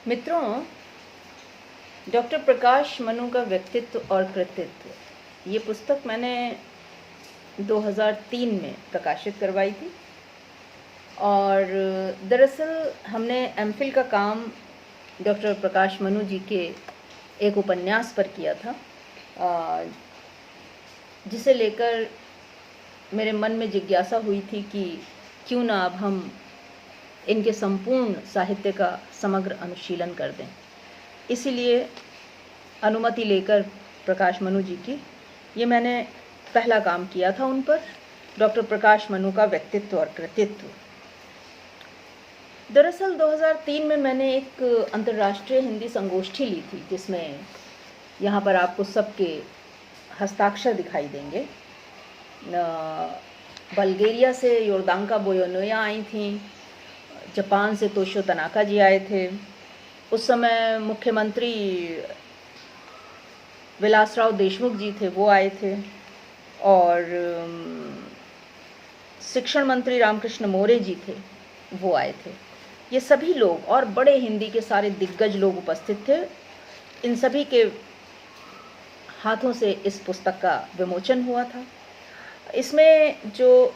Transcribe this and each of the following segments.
मित्रों, डॉक्टर प्रकाश मनु का व्यक्तित्व और कृतित्व ये पुस्तक मैंने 2003 में प्रकाशित करवाई थी और दरअसल हमने एमफिल का काम डॉक्टर प्रकाश मनु जी के एक उपन्यास पर किया था, जिसे लेकर मेरे मन में जिज्ञासा हुई थी कि क्यों ना अब हम इनके संपूर्ण साहित्य का समग्र अनुशीलन कर दें। इसीलिए अनुमति लेकर प्रकाश मनु जी की ये मैंने पहला काम किया था उन पर, डॉक्टर प्रकाश मनु का व्यक्तित्व और कृतित्व। दरअसल 2003 में मैंने एक अंतर्राष्ट्रीय हिंदी संगोष्ठी ली थी, जिसमें यहाँ पर आपको सबके हस्ताक्षर दिखाई देंगे। बल्गेरिया से योर्दांका बोयोनोया आई थी, जापान से तोशो तनाका जी आए थे। उस समय मुख्यमंत्री विलासराव देशमुख जी थे, वो आए थे, और शिक्षण मंत्री रामकृष्ण मोरे जी थे, वो आए थे। ये सभी लोग और बड़े हिंदी के सारे दिग्गज लोग उपस्थित थे। इन सभी के हाथों से इस पुस्तक का विमोचन हुआ था। इसमें जो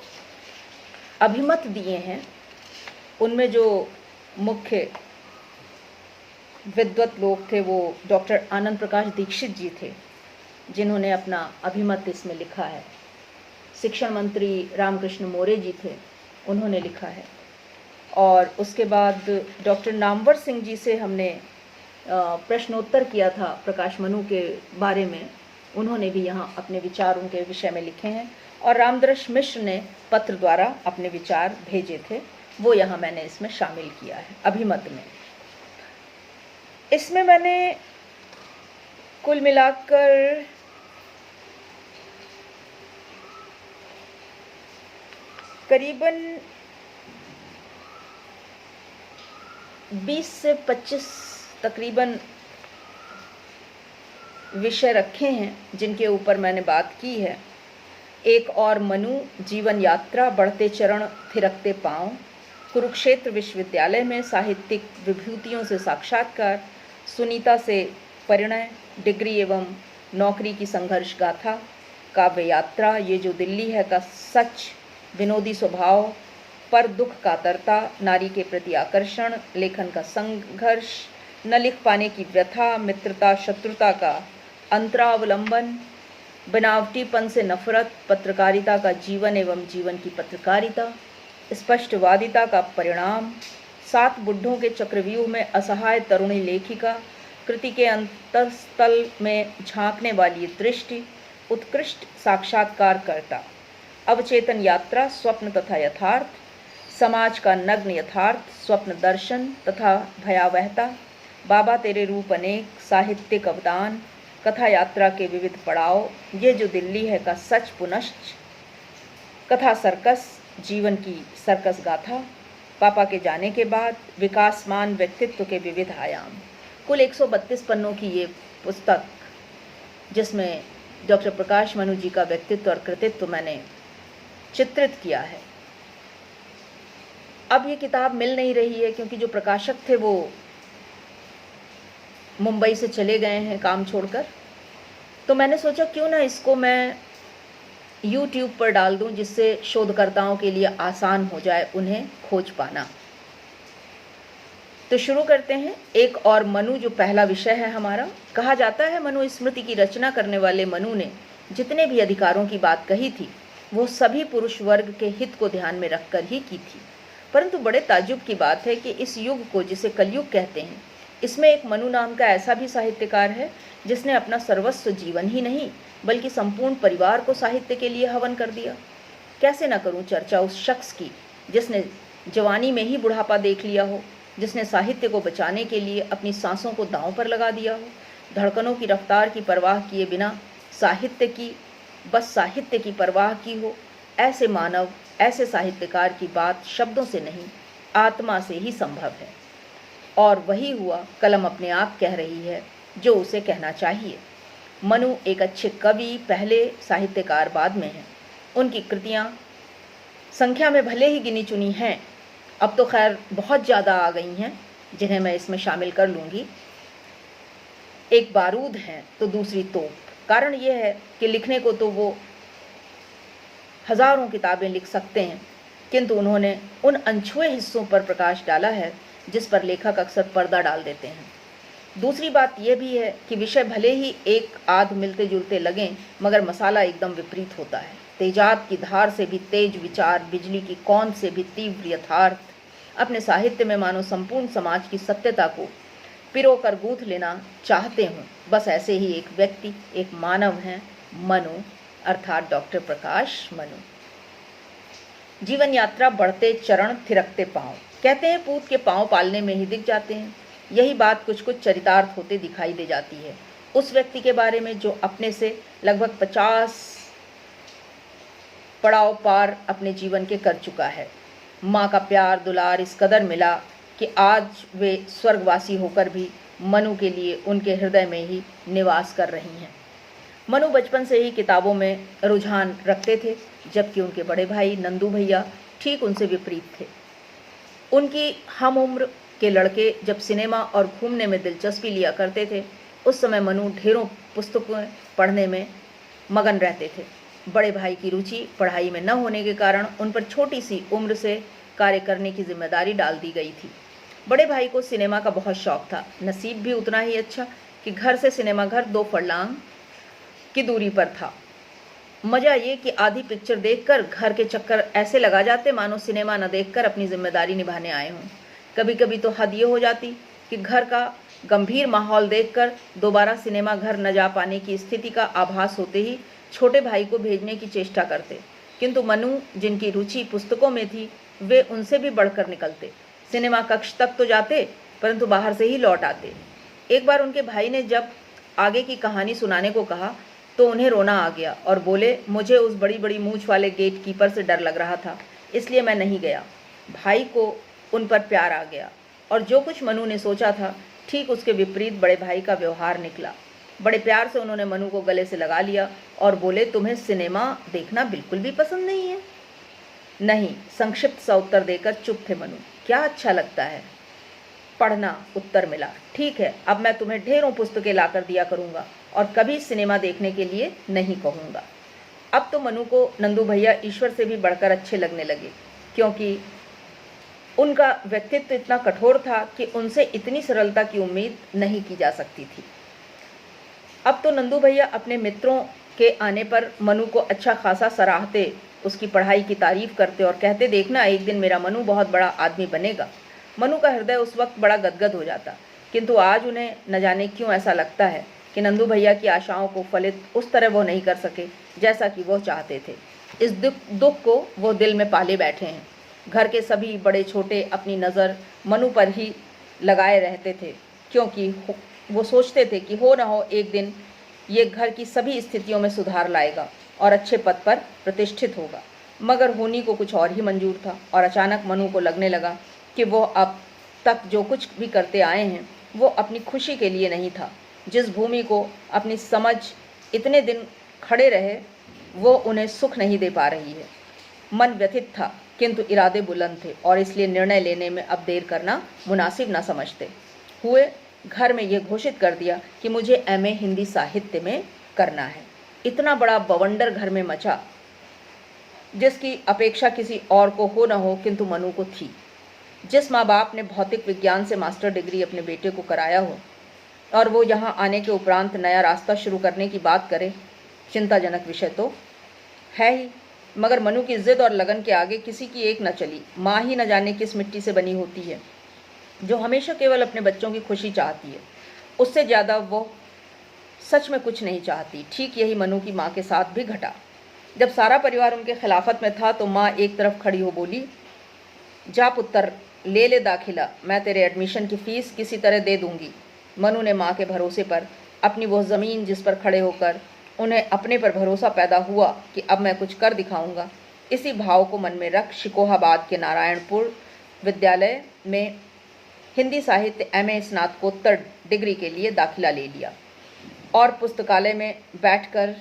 अभिमत दिए हैं उनमें जो मुख्य विद्वत लोग थे वो डॉक्टर आनंद प्रकाश दीक्षित जी थे, जिन्होंने अपना अभिमत इसमें लिखा है। शिक्षण मंत्री रामकृष्ण मोरे जी थे, उन्होंने लिखा है। और उसके बाद डॉक्टर नामवर सिंह जी से हमने प्रश्नोत्तर किया था प्रकाश मनु के बारे में, उन्होंने भी यहाँ अपने विचार उनके विषय में लिखे हैं। और रामदर्श मिश्र ने पत्र द्वारा अपने विचार भेजे थे, वो यहाँ मैंने इसमें शामिल किया है अभिमत में। इसमें मैंने कुल मिलाकर करीबन 20 से 25 तकरीबन विषय रखे हैं जिनके ऊपर मैंने बात की है। एक और मनु, जीवन यात्रा, बढ़ते चरण थिरकते पांव, कुरुक्षेत्र विश्वविद्यालय में साहित्यिक विभूतियों से साक्षात्कार, सुनीता से परिणय, डिग्री एवं नौकरी की संघर्ष गाथा, काव्य यात्रा, ये जो दिल्ली है का सच, विनोदी स्वभाव, पर दुख कातरता, नारी के प्रति आकर्षण, लेखन का संघर्ष, न लिख पाने की व्यथा, मित्रता शत्रुता का अंतरावलंबन, बनावटीपन से नफरत, पत्रकारिता का जीवन एवं जीवन की पत्रकारिता, स्पष्टवादिता का परिणाम, 7 बुढ़ों के चक्रव्यूह में असहाय तरुणी लेखिका, कृति के अंतस्तल में झांकने वाली दृष्टि, उत्कृष्ट साक्षात्कारकर्ता, अवचेतन यात्रा, स्वप्न तथा यथार्थ, समाज का नग्न यथार्थ, स्वप्न दर्शन तथा भयावहता, बाबा तेरे रूप अनेक, साहित्यिक अवदान, कथा यात्रा के विविध पड़ाव, ये जो दिल्ली है का सच पुनश्च, कथा सर्कस, जीवन की सर्कस गाथा, पापा के जाने के बाद, विकासमान व्यक्तित्व के विविध आयाम। कुल 132 पन्नों की ये पुस्तक, जिसमें डॉक्टर प्रकाश मनु जी का व्यक्तित्व और कृतित्व मैंने चित्रित किया है। अब ये किताब मिल नहीं रही है क्योंकि जो प्रकाशक थे वो मुंबई से चले गए हैं काम छोड़कर। तो मैंने सोचा क्यों ना इसको मैं YouTube पर डाल दूं, जिससे शोधकर्ताओं के लिए आसान हो जाए उन्हें खोज पाना। तो शुरू करते हैं। एक और मनु, जो पहला विषय है हमारा। कहा जाता है मनु स्मृति की रचना करने वाले मनु ने जितने भी अधिकारों की बात कही थी वो सभी पुरुष वर्ग के हित को ध्यान में रखकर ही की थी। परंतु बड़े ताज्जुब की बात है कि इस युग को, जिसे कलयुग कहते हैं, इसमें एक मनु नाम का ऐसा भी साहित्यकार है जिसने अपना सर्वस्व जीवन ही नहीं बल्कि संपूर्ण परिवार को साहित्य के लिए हवन कर दिया। कैसे न करूं चर्चा उस शख्स की जिसने जवानी में ही बुढ़ापा देख लिया हो, जिसने साहित्य को बचाने के लिए अपनी सांसों को दांव पर लगा दिया हो, धड़कनों की रफ्तार की परवाह किए बिना बस साहित्य की परवाह की हो। ऐसे मानव, ऐसे साहित्यकार की बात शब्दों से नहीं, आत्मा से ही संभव है। और वही हुआ, कलम अपने आप कह रही है जो उसे कहना चाहिए। मनु एक अच्छे कवि पहले, साहित्यकार बाद में हैं। उनकी कृतियाँ संख्या में भले ही गिनी चुनी हैं, अब तो खैर बहुत ज़्यादा आ गई हैं, जिन्हें मैं इसमें शामिल कर लूँगी। एक बारूद है तो दूसरी तोप। कारण यह है कि लिखने को तो वो हजारों किताबें लिख सकते हैं, किंतु उन्होंने उन अनछुए हिस्सों पर प्रकाश डाला है जिस पर लेखक अक्सर पर्दा डाल देते हैं। दूसरी बात यह भी है कि विषय भले ही एक आध मिलते जुलते लगें, मगर मसाला एकदम विपरीत होता है। तेजाब की धार से भी तेज विचार, बिजली की कौन से भी तीव्र यथार्थ। अपने साहित्य में मानो संपूर्ण समाज की सत्यता को पिरो कर गूंथ लेना चाहते हूँ। बस ऐसे ही एक व्यक्ति, एक मानव हैं, मनु, अर्थात डॉक्टर प्रकाश मनु। जीवन यात्रा बढ़ते चरण थिरकते पांव। कहते हैं पूत के पांव पालने में ही दिख जाते हैं। यही बात कुछ कुछ चरितार्थ होते दिखाई दे जाती है उस व्यक्ति के बारे में जो अपने से लगभग 50 पड़ाव पार अपने जीवन के कर चुका है। माँ का प्यार दुलार इस कदर मिला कि आज वे स्वर्गवासी होकर भी मनु के लिए उनके हृदय में ही निवास कर रही हैं। मनु बचपन से ही किताबों में रुझान रखते थे, जबकि उनके बड़े भाई नंदू भैया ठीक उनसे विपरीत थे। उनकी हम उम्र के लड़के जब सिनेमा और घूमने में दिलचस्पी लिया करते थे, उस समय मनु ढेरों पुस्तकें पढ़ने में मगन रहते थे। बड़े भाई की रुचि पढ़ाई में न होने के कारण उन पर छोटी सी उम्र से कार्य करने की जिम्मेदारी डाल दी गई थी। बड़े भाई को सिनेमा का बहुत शौक था। नसीब भी उतना ही अच्छा कि घर से सिनेमा घर 2 फरलांग की दूरी पर था। मजा ये कि आधी पिक्चर देखकर घर के चक्कर ऐसे लगा जाते मानो सिनेमा न देखकर अपनी जिम्मेदारी निभाने आए हों। कभी कभी तो हद ये हो जाती कि घर का गंभीर माहौल देखकर दोबारा सिनेमा घर न जा पाने की स्थिति का आभास होते ही छोटे भाई को भेजने की चेष्टा करते, किंतु मनु, जिनकी रुचि पुस्तकों में थी, वे उनसे भी बढ़कर निकलते। सिनेमा कक्ष तक तो जाते, परंतु बाहर से ही लौट आते। एक बार उनके भाई ने जब आगे की कहानी सुनाने को कहा तो उन्हें रोना आ गया और बोले, मुझे उस बड़ी बड़ी मूंछ वाले गेट कीपर से डर लग रहा था, इसलिए मैं नहीं गया। भाई को उन पर प्यार आ गया और जो कुछ मनु ने सोचा था ठीक उसके विपरीत बड़े भाई का व्यवहार निकला। बड़े प्यार से उन्होंने मनु को गले से लगा लिया और बोले, तुम्हें सिनेमा देखना बिल्कुल भी पसंद नहीं है? नहीं, संक्षिप्त सा उत्तर देकर चुप थे मनु। क्या अच्छा लगता है? पढ़ना, उत्तर मिला। ठीक है, अब मैं तुम्हें ढेरों पुस्तकें लाकर दिया करूंगा और कभी सिनेमा देखने के लिए नहीं कहूँगा। अब तो मनु को नंदू भैया ईश्वर से भी बढ़कर अच्छे लगने लगे, क्योंकि उनका व्यक्तित्व इतना कठोर था कि उनसे इतनी सरलता की उम्मीद नहीं की जा सकती थी। अब तो नंदू भैया अपने मित्रों के आने पर मनु को अच्छा खासा सराहते, उसकी पढ़ाई की तारीफ करते और कहते, देखना एक दिन मेरा मनु बहुत बड़ा आदमी बनेगा। मनु का हृदय उस वक्त बड़ा गदगद हो जाता, किंतु आज उन्हें न जाने क्यों ऐसा लगता है कि नंदू भैया की आशाओं को फलित उस तरह वो नहीं कर सके जैसा कि वो चाहते थे। इस दुख को वो दिल में पाले बैठे हैं। घर के सभी बड़े छोटे अपनी नज़र मनु पर ही लगाए रहते थे, क्योंकि वो सोचते थे कि हो न हो एक दिन ये घर की सभी स्थितियों में सुधार लाएगा और अच्छे पद पर प्रतिष्ठित होगा। मगर होनी को कुछ और ही मंजूर था और अचानक मनु को लगने लगा कि वो अब तक जो कुछ भी करते आए हैं वो अपनी खुशी के लिए नहीं था। जिस भूमि को अपनी समझ इतने दिन खड़े रहे वो उन्हें सुख नहीं दे पा रही है। मन व्यथित था, किंतु इरादे बुलंद थे और इसलिए निर्णय लेने में अब देर करना मुनासिब न समझते हुए घर में ये घोषित कर दिया कि मुझे एमए हिंदी साहित्य में करना है। इतना बड़ा बवंडर घर में मचा जिसकी अपेक्षा किसी और को हो न हो, किंतु मनु को थी। जिस माँ बाप ने भौतिक विज्ञान से मास्टर डिग्री अपने बेटे को कराया हो और वो यहाँ आने के उपरांत नया रास्ता शुरू करने की बात करे, चिंताजनक विषय तो है ही। मगर मनु की जिद और लगन के आगे किसी की एक न चली। माँ ही न जाने किस मिट्टी से बनी होती है, जो हमेशा केवल अपने बच्चों की खुशी चाहती है, उससे ज़्यादा वो सच में कुछ नहीं चाहती। ठीक यही मनु की माँ के साथ भी घटा। जब सारा परिवार उनके खिलाफत में था तो माँ एक तरफ खड़ी हो बोली, जा पुत्र, ले दाखिला, मैं तेरे एडमिशन की फ़ीस किसी तरह दे दूंगी। मनु ने माँ के भरोसे पर अपनी वो ज़मीन जिस पर खड़े होकर उन्हें अपने पर भरोसा पैदा हुआ कि अब मैं कुछ कर दिखाऊंगा, इसी भाव को मन में रख शिकोहाबाद के नारायणपुर विद्यालय में हिंदी साहित्य एमए स्नातकोत्तर डिग्री के लिए दाखिला ले लिया और पुस्तकालय में बैठकर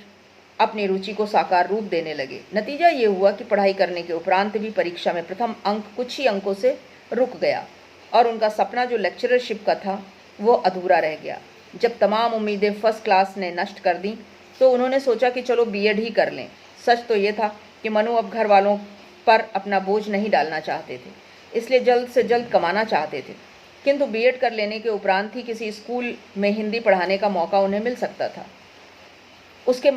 अपनी रुचि को साकार रूप देने लगे। नतीजा ये हुआ कि पढ़ाई करने के उपरांत भी परीक्षा में प्रथम अंक कुछ ही अंकों से रुक गया। और उनका सपना जो लेक्चरशिप का था वो अधूरा रह गया। जब तमाम उम्मीदें फर्स्ट क्लास ने नष्ट कर दी तो उन्होंने सोचा कि चलो बीएड ही कर लें। सच तो ये था कि मनु अब घर वालों पर अपना बोझ नहीं डालना चाहते थे, इसलिए जल्द से जल्द कमाना चाहते थे। किंतु बीएड कर लेने के उपरांत ही किसी स्कूल में हिंदी पढ़ाने का मौका उन्हें मिल सकता था। उनके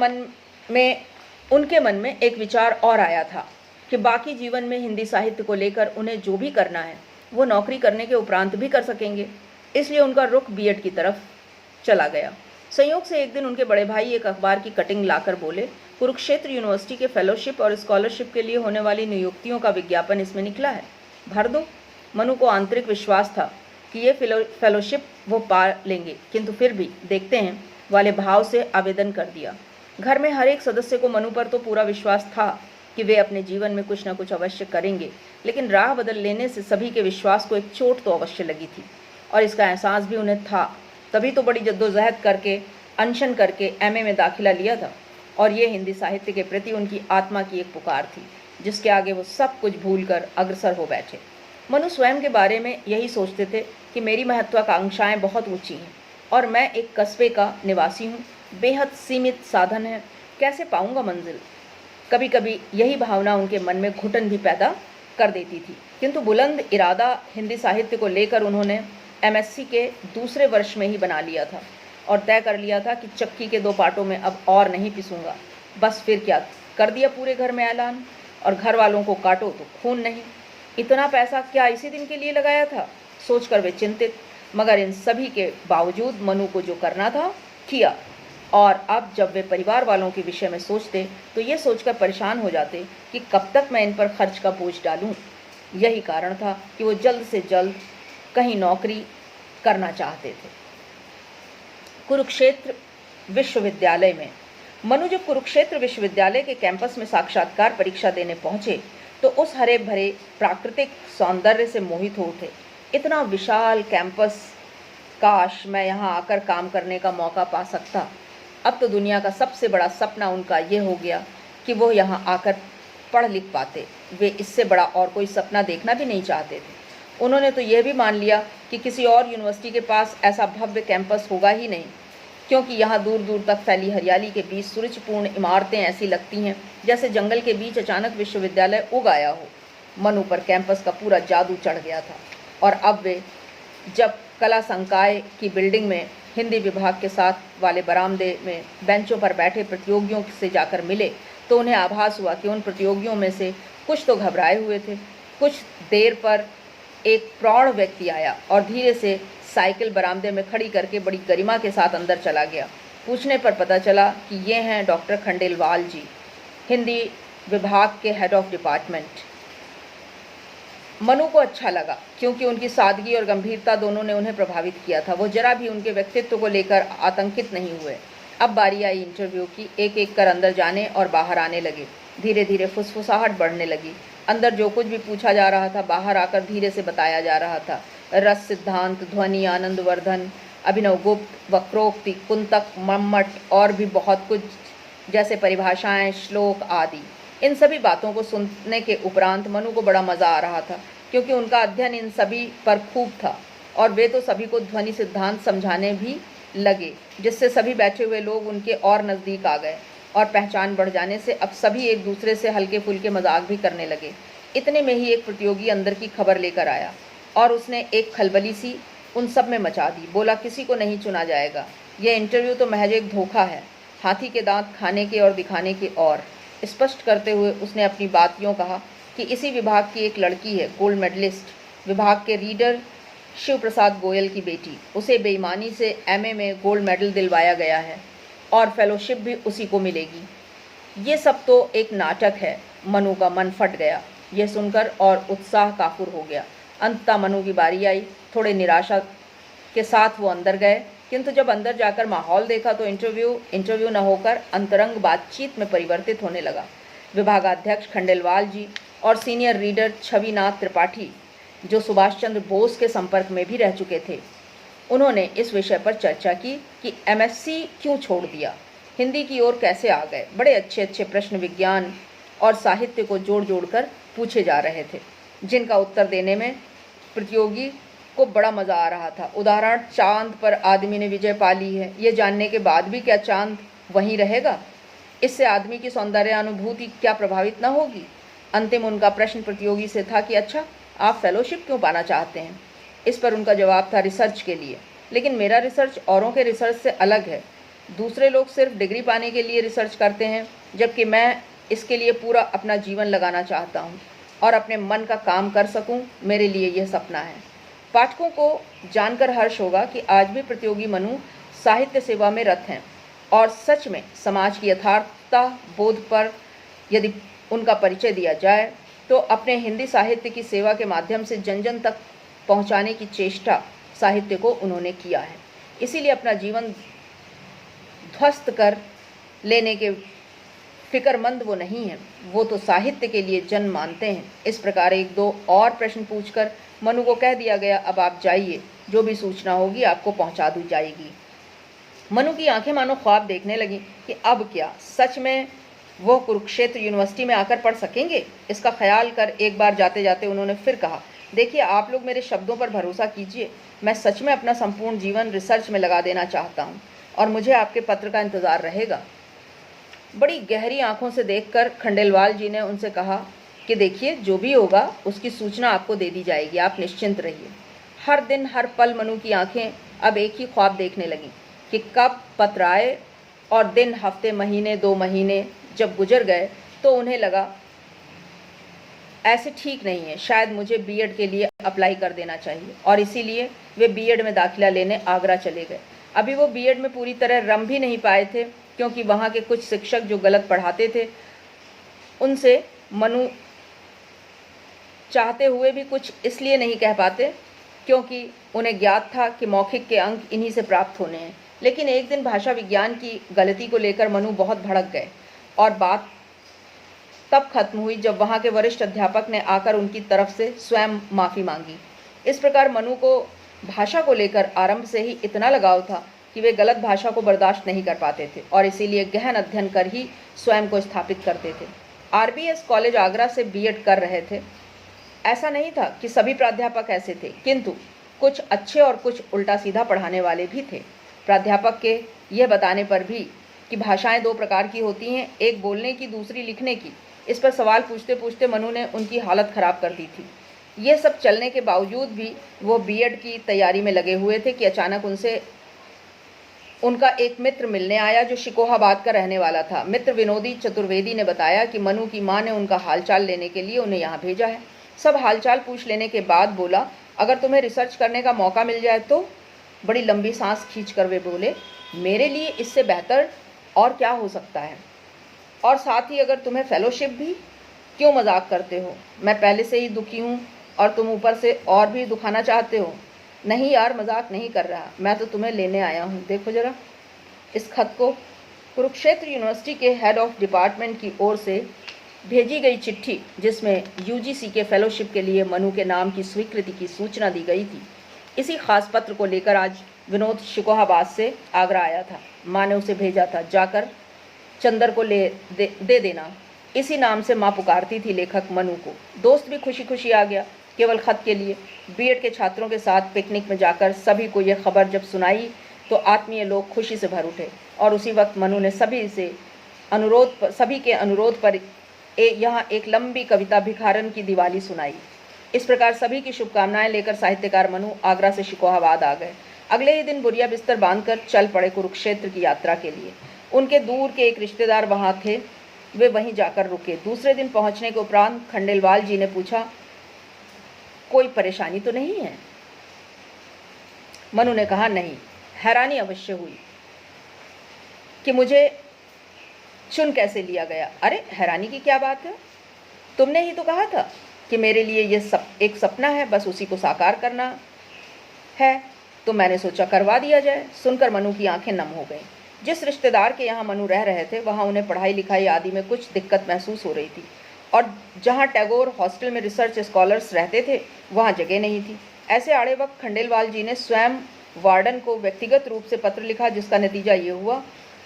मन में एक विचार और आया था कि बाकी जीवन में हिंदी साहित्य को लेकर उन्हें जो भी करना है वो नौकरी करने के उपरांत भी कर सकेंगे। इसलिए उनका रुख बीएड की तरफ चला गया। संयोग से एक दिन उनके बड़े भाई एक अखबार की कटिंग लाकर बोले, कुरुक्षेत्र यूनिवर्सिटी के फेलोशिप और स्कॉलरशिप के लिए होने वाली नियुक्तियों का विज्ञापन इसमें निकला है, भर दो। मनु को आंतरिक विश्वास था कि ये फेलोशिप वो पा लेंगे, किंतु फिर भी देखते हैं वाले भाव से आवेदन कर दिया। घर में हर एक सदस्य को मनु पर तो पूरा विश्वास था कि वे अपने जीवन में कुछ न कुछ अवश्य करेंगे, लेकिन राह बदल लेने से सभी के विश्वास को एक चोट तो अवश्य लगी थी और इसका एहसास भी उन्हें था। तभी तो बड़ी जद्दोजहद करके अनशन करके एमए में दाखिला लिया था और ये हिंदी साहित्य के प्रति उनकी आत्मा की एक पुकार थी जिसके आगे वो सब कुछ भूलकर अग्रसर हो बैठे। मनु स्वयं के बारे में यही सोचते थे कि मेरी महत्वाकांक्षाएं बहुत ऊंची हैं और मैं एक कस्बे का निवासी हूँ, बेहद सीमित साधन है, कैसे पाऊंगा मंजिल। कभी कभी यही भावना उनके मन में घुटन भी पैदा कर देती थी, किंतु बुलंद इरादा हिंदी साहित्य को लेकर उन्होंने एमएससी के दूसरे वर्ष में ही बना लिया था और तय कर लिया था कि चक्की के 2 पाटों में अब और नहीं पिसूंगा। बस फिर क्या, कर दिया पूरे घर में ऐलान, और घर वालों को काटो तो खून नहीं। इतना पैसा क्या इसी दिन के लिए लगाया था, सोचकर वे चिंतित, मगर इन सभी के बावजूद मनु को जो करना था किया। और अब जब वे परिवार वालों के विषय में सोचते तो ये सोचकर परेशान हो जाते कि कब तक मैं इन पर खर्च का बोझ डालूं। यही कारण था कि वो जल्द से जल्द कहीं नौकरी करना चाहते थे। कुरुक्षेत्र विश्वविद्यालय में मनु जब कुरुक्षेत्र विश्वविद्यालय के कैंपस में साक्षात्कार परीक्षा देने पहुंचे तो उस हरे भरे प्राकृतिक सौंदर्य से मोहित हो उठे। इतना विशाल कैंपस, काश मैं यहाँ आकर काम करने का मौका पा सकता। अब तो दुनिया का सबसे बड़ा सपना उनका ये हो गया कि वो यहाँ आकर पढ़ लिख पाते। वे इससे बड़ा और कोई सपना देखना भी नहीं चाहते थे। उन्होंने तो यह भी मान लिया कि किसी और यूनिवर्सिटी के पास ऐसा भव्य कैंपस होगा ही नहीं, क्योंकि यहाँ दूर दूर तक फैली हरियाली के बीच सुरुचिपूर्ण इमारतें ऐसी लगती हैं जैसे जंगल के बीच अचानक विश्वविद्यालय उग आया हो। मनु पर कैंपस का पूरा जादू चढ़ गया था और अब वे जब कला संकाय की बिल्डिंग में हिंदी विभाग के साथ वाले बरामदे में बेंचों पर बैठे प्रतियोगियों से जाकर मिले तो उन्हें आभास हुआ कि उन प्रतियोगियों में से कुछ तो घबराए हुए थे। कुछ देर पर एक प्रौढ़ व्यक्ति आया और धीरे से साइकिल बरामदे में खड़ी करके बड़ी गरिमा के साथ अंदर चला गया। पूछने पर पता चला कि ये हैं डॉक्टर खंडेलवाल जी, हिंदी विभाग के हेड ऑफ डिपार्टमेंट। मनु को अच्छा लगा क्योंकि उनकी सादगी और गंभीरता दोनों ने उन्हें प्रभावित किया था। वो जरा भी उनके व्यक्तित्व को लेकर आतंकित नहीं हुए। अब बारी आई इंटरव्यू की। एक एक कर अंदर जाने और बाहर आने लगे। धीरे धीरे फुसफुसाहट बढ़ने लगी। अंदर जो कुछ भी पूछा जा रहा था बाहर आकर धीरे से बताया जा रहा था। रस सिद्धांत, ध्वनि, आनंदवर्धन, अभिनव गुप्त, वक्रोक्ति, कुंतक, मम्मट और भी बहुत कुछ जैसे परिभाषाएं, श्लोक आदि। इन सभी बातों को सुनने के उपरांत मनु को बड़ा मज़ा आ रहा था क्योंकि उनका अध्ययन इन सभी पर खूब था और वे तो सभी को ध्वनि सिद्धांत समझाने भी लगे, जिससे सभी बैठे हुए लोग उनके और नज़दीक आ गए और पहचान बढ़ जाने से अब सभी एक दूसरे से हल्के फुल्के मजाक भी करने लगे। इतने में ही एक प्रतियोगी अंदर की खबर लेकर आया और उसने एक खलबली सी उन सब में मचा दी। बोला, किसी को नहीं चुना जाएगा, यह इंटरव्यू तो महज एक धोखा है, हाथी के दांत खाने के और दिखाने के। और स्पष्ट करते हुए उसने अपनी बात यूँ कहा कि इसी विभाग की एक लड़की है, गोल्ड मेडलिस्ट, विभाग के रीडर शिव प्रसाद गोयल की बेटी। उसे बेईमानी से एमए में गोल्ड मेडल दिलवाया गया है और फेलोशिप भी उसी को मिलेगी। ये सब तो एक नाटक है। मनु का मन फट गया यह सुनकर और उत्साह काफुर हो गया। अंततः मनु की बारी आई। थोड़े निराशा के साथ वो अंदर गए, किंतु जब अंदर जाकर माहौल देखा तो इंटरव्यू न होकर अंतरंग बातचीत में परिवर्तित होने लगा। विभागाध्यक्ष खंडेलवाल जी और सीनियर रीडर छविनाथ त्रिपाठी, जो सुभाष चंद्र बोस के संपर्क में भी रह चुके थे, उन्होंने इस विषय पर चर्चा की कि एमएससी क्यों छोड़ दिया, हिंदी की ओर कैसे आ गए। बड़े अच्छे अच्छे प्रश्न विज्ञान और साहित्य को जोड़ जोड़ कर पूछे जा रहे थे, जिनका उत्तर देने में प्रतियोगी को बड़ा मज़ा आ रहा था। उदाहरण, चांद पर आदमी ने विजय पा ली है। ये जानने के बाद भी क्या चांद वहीं रहेगा? इससे आदमी की सौंदर्यानुभूति क्या प्रभावित न होगी? अंतिम उनका प्रश्न प्रतियोगी से था कि अच्छा, आप फेलोशिप क्यों पाना चाहते हैं? इस पर उनका जवाब था, रिसर्च के लिए। लेकिन मेरा रिसर्च औरों के रिसर्च से अलग है। दूसरे लोग सिर्फ डिग्री पाने के लिए रिसर्च करते हैं, जबकि मैं इसके लिए पूरा अपना जीवन लगाना चाहता हूँ और अपने मन का काम कर सकूँ। मेरे लिए यह सपना है। पाठकों को जानकर हर्ष होगा कि आज भी प्रतियोगी मनु साहित्य सेवा में रत हैं और सच में समाज की यथार्थता बोध पर यदि उनका परिचय दिया जाए तो अपने हिंदी साहित्य की सेवा के माध्यम से जन जन तक पहुंचाने की चेष्टा साहित्य को उन्होंने किया है। इसीलिए अपना जीवन ध्वस्त कर लेने के फिक्रमंद वो नहीं है, वो तो साहित्य के लिए जन्म मानते हैं। इस प्रकार एक दो और प्रश्न पूछकर मनु को कह दिया गया, अब आप जाइए, जो भी सूचना होगी आपको पहुंचा दी जाएगी। मनु की आंखें मानो ख्वाब देखने लगी कि अब क्या सच में वो कुरुक्षेत्र यूनिवर्सिटी में आकर पढ़ सकेंगे। इसका ख्याल कर एक बार जाते जाते उन्होंने फिर कहा, देखिए, आप लोग मेरे शब्दों पर भरोसा कीजिए। मैं सच में अपना संपूर्ण जीवन रिसर्च में लगा देना चाहता हूँ और मुझे आपके पत्र का इंतज़ार रहेगा। बड़ी गहरी आंखों से देखकर खंडेलवाल जी ने उनसे कहा कि देखिए, जो भी होगा उसकी सूचना आपको दे दी जाएगी, आप निश्चिंत रहिए। हर दिन हर पल मनु की आंखें अब एक ही ख्वाब देखने लगीं कि कब पत्र आए, और दिन, हफ्ते, महीने, 2 महीने जब गुजर गए तो उन्हें लगा ऐसे ठीक नहीं है, शायद मुझे बीएड के लिए अप्लाई कर देना चाहिए, और इसीलिए वे बीएड में दाखिला लेने आगरा चले गए। अभी वो बीएड में पूरी तरह रम भी नहीं पाए थे, क्योंकि वहाँ के कुछ शिक्षक जो गलत पढ़ाते थे उनसे मनु चाहते हुए भी कुछ इसलिए नहीं कह पाते क्योंकि उन्हें ज्ञात था कि मौखिक के अंक इन्हीं से प्राप्त होने हैं। लेकिन एक दिन भाषा विज्ञान की गलती को लेकर मनु बहुत भड़क गए और बात तब खत्म हुई जब वहाँ के वरिष्ठ अध्यापक ने आकर उनकी तरफ से स्वयं माफ़ी मांगी। इस प्रकार मनु को भाषा को लेकर आरंभ से ही इतना लगाव था कि वे गलत भाषा को बर्दाश्त नहीं कर पाते थे और इसीलिए गहन अध्ययन कर ही स्वयं को स्थापित करते थे। आरबीएस कॉलेज आगरा से बीएड कर रहे थे। ऐसा नहीं था कि सभी प्राध्यापक ऐसे थे, किंतु कुछ अच्छे और कुछ उल्टा सीधा पढ़ाने वाले भी थे। प्राध्यापक के यह बताने पर भी कि भाषाएं 2 प्रकार की होती हैं, एक बोलने की, दूसरी लिखने की, इस पर सवाल पूछते पूछते मनु ने उनकी हालत ख़राब कर दी थी। ये सब चलने के बावजूद भी वो बीएड की तैयारी में लगे हुए थे कि अचानक उनसे उनका एक मित्र मिलने आया जो शिकोहाबाद का रहने वाला था। मित्र विनोदी चतुर्वेदी ने बताया कि मनु की माँ ने उनका हालचाल लेने के लिए उन्हें यहाँ भेजा है। सब हालचाल पूछ लेने के बाद बोला, अगर तुम्हें रिसर्च करने का मौका मिल जाए तो। बड़ी लंबी सांस खींचकर वे बोले, मेरे लिए इससे बेहतर और क्या हो सकता है, और साथ ही अगर तुम्हें फेलोशिप भी। क्यों मजाक करते हो, मैं पहले से ही दुखी हूँ और तुम ऊपर से और भी दुखाना चाहते हो। नहीं यार, मजाक नहीं कर रहा, मैं तो तुम्हें लेने आया हूँ। देखो जरा इस खत को। कुरुक्षेत्र यूनिवर्सिटी के हेड ऑफ डिपार्टमेंट की ओर से भेजी गई चिट्ठी, जिसमें यूजीसी के फेलोशिप के लिए मनु के नाम की स्वीकृति की सूचना दी गई थी। इसी खास पत्र को लेकर आज विनोद शिकोहाबाद से आगरा आया था। माँ ने उसे भेजा था, जाकर चंदर को दे देना। इसी नाम से माँ पुकारती थी लेखक मनु को। दोस्त भी खुशी खुशी आ गया, केवल खत के लिए। बीएड के छात्रों के साथ पिकनिक में जाकर सभी को यह खबर जब सुनाई तो आत्मीय लोग खुशी से भर उठे, और उसी वक्त मनु ने सभी के अनुरोध पर यहाँ एक लंबी कविता भिखारन की दिवाली सुनाई। इस प्रकार सभी की शुभकामनाएं लेकर साहित्यकार मनु आगरा से शिकोहाबाद आ गए। अगले ही दिन बुरिया बिस्तर बांधकर चल पड़े कुरुक्षेत्र की यात्रा के लिए। उनके दूर के एक रिश्तेदार वहाँ थे, वे वहीं जाकर रुके। दूसरे दिन पहुँचने के उपरांत खंडेलवाल जी ने पूछा, कोई परेशानी तो नहीं है? मनु ने कहा, नहीं। हैरानी अवश्य हुई कि मुझे चुन कैसे लिया गया। अरे हैरानी की क्या बात है, तुमने ही तो कहा था कि मेरे लिए ये एक सपना है, बस उसी को साकार करना है, तो मैंने सोचा करवा दिया जाए। सुनकर मनु की आंखें नम हो गईं। जिस रिश्तेदार के यहाँ मनु रह रहे थे वहाँ उन्हें पढ़ाई लिखाई आदि में कुछ दिक्कत महसूस हो रही थी, और जहाँ टैगोर हॉस्टल में रिसर्च स्कॉलर्स रहते थे वहाँ जगह नहीं थी। ऐसे आड़े वक्त खंडेलवाल जी ने स्वयं वार्डन को व्यक्तिगत रूप से पत्र लिखा, जिसका नतीजा ये हुआ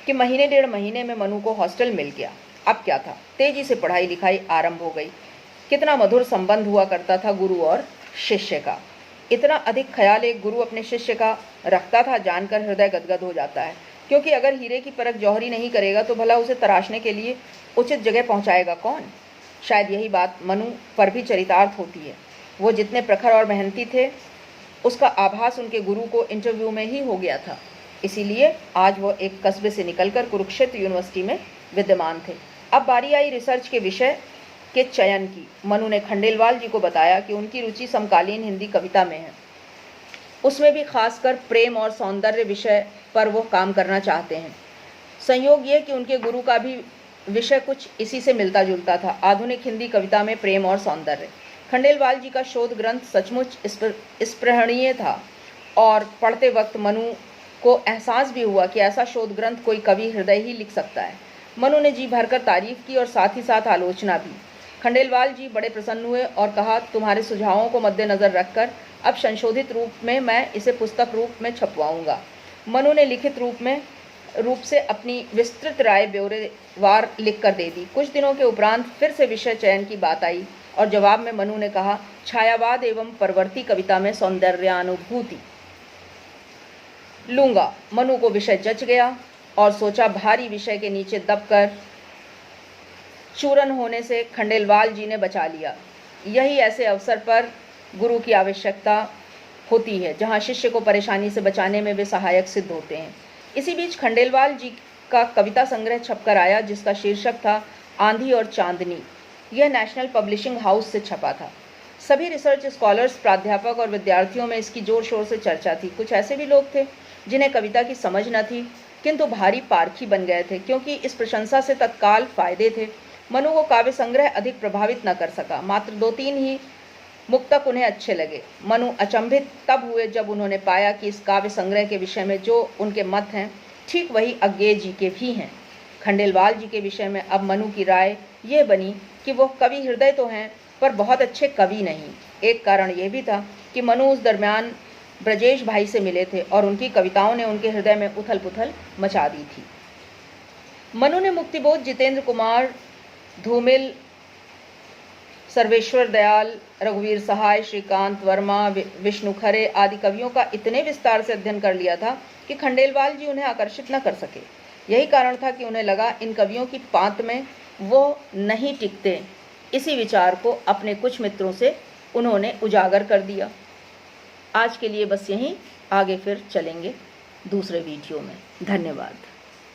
कि महीने 1.5 महीने में मनु को हॉस्टल मिल गया। अब क्या था, तेजी से पढ़ाई लिखाई आरंभ हो गई। कितना मधुर संबंध हुआ करता था गुरु और शिष्य का। इतना अधिक ख्याल एक गुरु अपने शिष्य का रखता था जानकर हृदय गदगद हो जाता है, क्योंकि अगर हीरे की परख जौहरी नहीं करेगा तो भला उसे तराशने के लिए उचित जगह पहुंचाएगा कौन। शायद यही बात मनु पर भी चरितार्थ होती है। वो जितने प्रखर और मेहनती थे उसका आभास उनके गुरु को इंटरव्यू में ही हो गया था। इसीलिए आज वो एक कस्बे से निकलकर कुरुक्षेत्र यूनिवर्सिटी में विद्यमान थे। अब बारी आई रिसर्च के विषय के चयन की। मनु ने खंडेलवाल जी को बताया कि उनकी रुचि समकालीन हिंदी कविता में है, उसमें भी खासकर प्रेम और सौंदर्य विषय पर वो काम करना चाहते हैं। संयोग ये कि उनके गुरु का भी विषय कुछ इसी से मिलता जुलता था, आधुनिक हिंदी कविता में प्रेम और सौंदर्य। खंडेलवाल जी का शोध ग्रंथ सचमुच स्पृहणीय था और पढ़ते वक्त मनु को एहसास भी हुआ कि ऐसा शोध ग्रंथ कोई कवि हृदय ही लिख सकता है। मनु ने जी भरकर तारीफ की और साथ ही साथ आलोचना भी। खंडेलवाल जी बड़े प्रसन्न हुए और कहा, तुम्हारे सुझावों को मद्देनज़र रखकर अब संशोधित रूप में मैं इसे पुस्तक रूप में छपवाऊंगा। मनु ने लिखित रूप से अपनी विस्तृत राय ब्यौरेवार लिख कर दे दी। कुछ दिनों के उपरांत फिर से विषय चयन की बात आई और जवाब में मनु ने कहा, छायावाद एवं परवर्ती कविता में सौंदर्यानुभूति लूँगा। मनु को विषय जच गया और सोचा भारी विषय के नीचे दबकर चूरन होने से खंडेलवाल जी ने बचा लिया। यही ऐसे अवसर पर गुरु की आवश्यकता होती है जहाँ शिष्य को परेशानी से बचाने में वे सहायक सिद्ध होते हैं। इसी बीच खंडेलवाल जी का कविता संग्रह छपकर आया जिसका शीर्षक था आंधी और चांदनी। यह नेशनल पब्लिशिंग हाउस से छपा था। सभी रिसर्च स्कॉलर्स, प्राध्यापक और विद्यार्थियों में इसकी जोर शोर से चर्चा थी। कुछ ऐसे भी लोग थे जिन्हें कविता की समझ न थी किंतु भारी पारखी बन गए थे, क्योंकि इस प्रशंसा से तत्काल फायदे थे। मनु को काव्य संग्रह अधिक प्रभावित न कर सका, मात्र 2-3 ही मुक्तक उन्हें अच्छे लगे। मनु अचंभित तब हुए जब उन्होंने पाया कि इस काव्य संग्रह के विषय में जो उनके मत हैं ठीक वही अज्ञेय जी के भी हैं। खंडेलवाल जी के विषय में अब मनु की राय ये बनी कि वो कवि हृदय तो हैं पर बहुत अच्छे कवि नहीं। एक कारण यह भी था कि मनु उस दरमियान ब्रजेश भाई से मिले थे और उनकी कविताओं ने उनके हृदय में उथल पुथल मचा दी थी। मनु ने मुक्तिबोध, जितेंद्र कुमार, धूमिल, सर्वेश्वर दयाल, रघुवीर सहाय, श्रीकांत वर्मा, विष्णु खरे आदि कवियों का इतने विस्तार से अध्ययन कर लिया था कि खंडेलवाल जी उन्हें आकर्षित न कर सके। यही कारण था कि उन्हें लगा इन कवियों की पांत में वो नहीं टिकते। इसी विचार को अपने कुछ मित्रों से उन्होंने उजागर कर दिया। आज के लिए बस यहीं, आगे फिर चलेंगे दूसरे वीडियो में। धन्यवाद।